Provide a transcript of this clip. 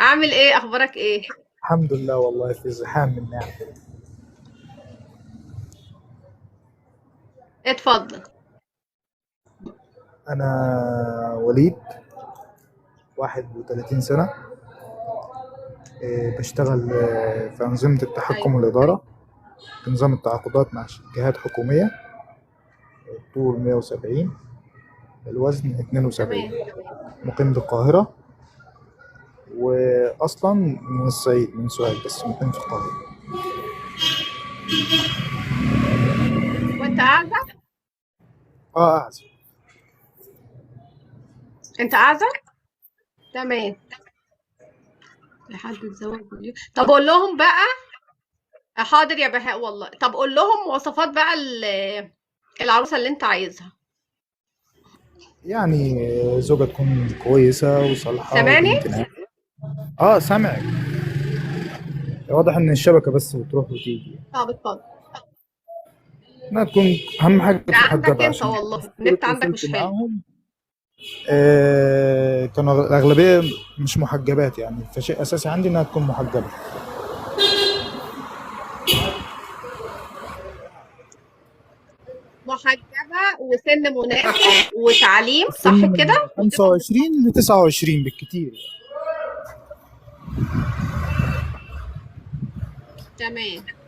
عامل ايه؟ اخبارك ايه؟ الحمد لله، والله في زحام من نعم. اتفضل. أنا وليد، 31 سنة. بشتغل في أنظمة التحكم ايوه. والإدارة، في نظام التعاقدات مع جهات حكومية. طول 170، الوزن 72. تمام. مقيم بالقاهرة، وأصلا من الصعيد، من سوهاج، بس مقيم في القاهرة. وانت قاعده؟ أعزب. انت قاعده؟ تمام. لحد الزواج طب قول لهم بقى. حاضر يا بهاء والله. طب قول لهم مواصفات بقى العروسه اللي انت عايزها. يعني زوجة تكون كويسة وصالحة سامعني؟ وبنت ناس. سامعك. واضح إن الشبكة بس بتروح وتيجي. طب اتفضل. انها تكون، اهم حاجه ده تكون عندك محجبه، انت عشان والله كل النت عندك اتواصلت مش حلو. معاهم. كانوا الاغلبيه مش محجبات، يعني فشيء اساسي عندي انها تكون محجبه. محجبه وسن مناسب وتعليم، السن صح من كده؟ 25 ل 29 بالكتير. تمام.